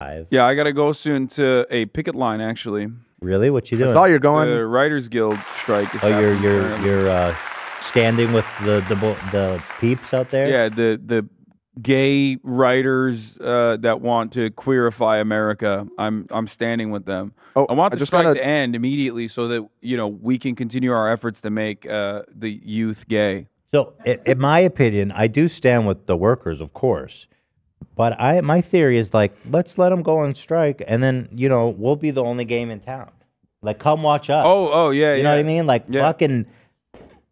Yeah, I gotta go soon to a picket line. Actually, Really? What you I doing? saw you're going. the Writers Guild strike is Oh, happening currently. you're standing with the peeps out there. Yeah, the gay writers that want to queerify America. I'm standing with them. Oh, I want I the just strike got to end immediately so that we can continue our efforts to make the youth gay. So, in my opinion, I do stand with the workers, of course. But my theory is like, let's let them go on strike, and then we'll be the only game in town. Like, come watch us. Oh yeah, You know what I mean? Like, Yeah. fucking.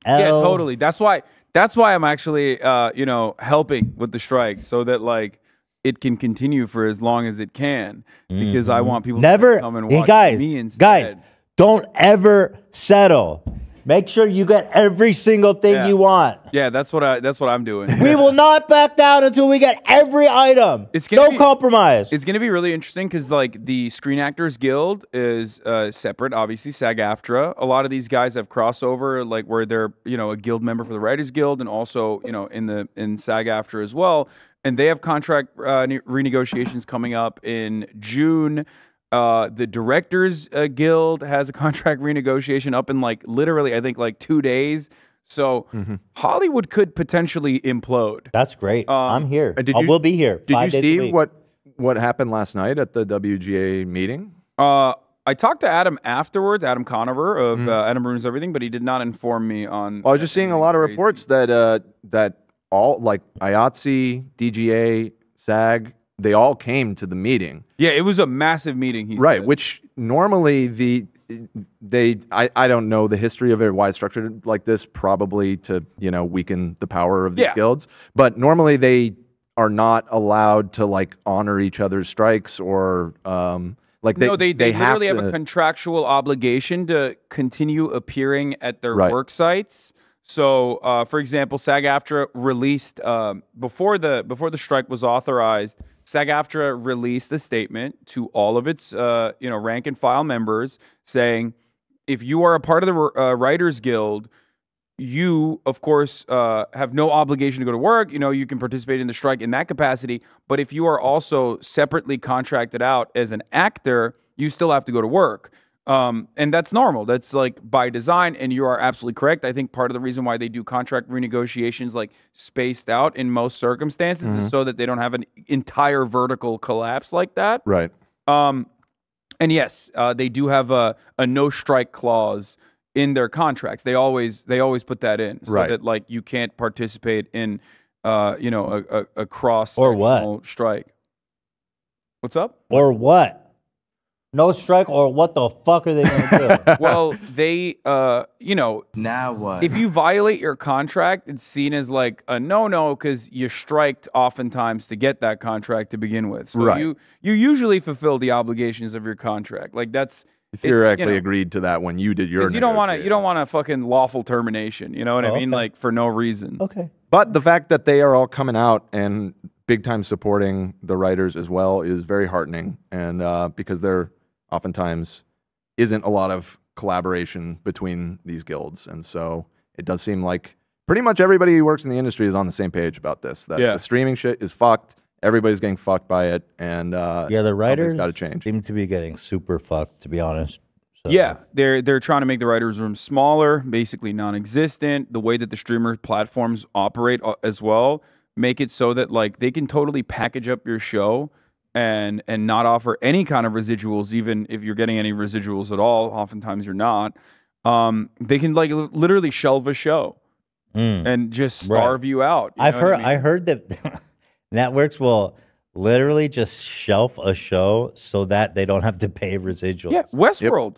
Yeah, totally. That's why I'm actually helping with the strike so that like it can continue for as long as it can because I want people Never, to come and hey, watch guys, me instead. guys, don't ever settle. Make sure you get every single thing you want. Yeah, that's what I'm doing. We will not back down until we get every item. It's gonna no be, compromise. It's going to be really interesting because like the Screen Actors Guild is separate, obviously SAG-AFTRA. A lot of these guys have crossover, like where they're a guild member for the Writers Guild and also in SAG-AFTRA as well. And they have contract renegotiations coming up in June. The Directors Guild has a contract renegotiation up in like literally, I think like 2 days. So Hollywood could potentially implode. That's great. I'm here. We'll be here. Did 5 you days a see week. what happened last night at the WGA meeting? I talked to Adam afterwards, Adam Conover of Adam Ruins Everything, but he did not inform me on. Well, I was just seeing a lot of reports that all like IATSE, DGA, SAG, they all came to the meeting. Yeah, it was a massive meeting. He Right, said. which normally I don't know the history of it, why it's structured like this, probably to weaken the power of these guilds. But normally they are not allowed to like honor each other's strikes or like they literally have to, a contractual obligation to continue appearing at their work sites. So, for example, SAG-AFTRA released before the strike was authorized. SAG-AFTRA released a statement to all of its rank and file members saying, if you are a part of the Writers Guild, you of course have no obligation to go to work. You can participate in the strike in that capacity, but if you are also separately contracted out as an actor, you still have to go to work. And that's normal. That's like by design. And you are absolutely correct. I think part of the reason why they do contract renegotiations like spaced out in most circumstances is so that they don't have an entire vertical collapse like that. Right. And yes, they do have a no strike clause in their contracts. They always put that in so that like you can't participate in a cross-sectional strike. What's up? Or what? No strike, or what the fuck are they going to do? Well, they, now what? If you violate your contract, it's seen as like a no-no because you striked oftentimes to get that contract to begin with. So you usually fulfill the obligations of your contract. Like that's theoretically agreed to that when you did your. You don't want a fucking lawful termination. You know what I mean? Like for no reason. Okay. But the fact that they are all coming out and big time supporting the writers as well is very heartening, and because there oftentimes isn't a lot of collaboration between these guilds, and so it does seem like pretty much everybody who works in the industry is on the same page about this. That the streaming shit is fucked. Everybody's getting fucked by it, and the writers got to change. Seem to be getting super fucked, to be honest. So. Yeah, they're trying to make the writers' room smaller, basically non-existent. The way that the streamer platforms operate as well make it so that like they can totally package up your show and not offer any kind of residuals, even if you're getting any residuals at all. Oftentimes you're not. They can like literally shelve a show and just starve you out. I heard that networks will literally just shelf a show so that they don't have to pay residuals. Yeah, Westworld.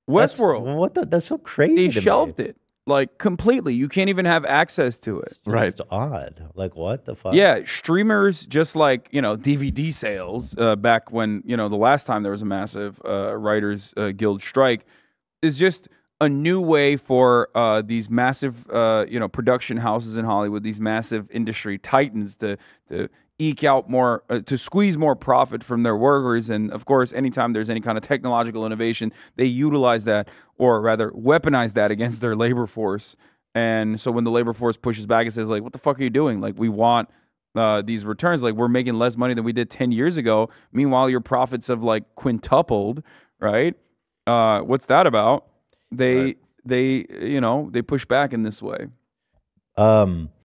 Westworld. That's so crazy. They shelved it. Like completely. You can't even have access to it. Right. It's odd. Like what the fuck? Yeah, streamers, just like, DVD sales back when, the last time there was a massive Writers Guild strike, is just a new way for these massive, production houses in Hollywood, these massive industry titans to eke out more, to squeeze more profit from their workers. And of course, anytime there's any kind of technological innovation, they utilize that, or rather weaponize that against their labor force. And so when the labor force pushes back and says like, what the fuck are you doing? Like, we want these returns. Like, we're making less money than we did 10 years ago. Meanwhile, your profits have like quintupled, right? What's that about? They push back in this way.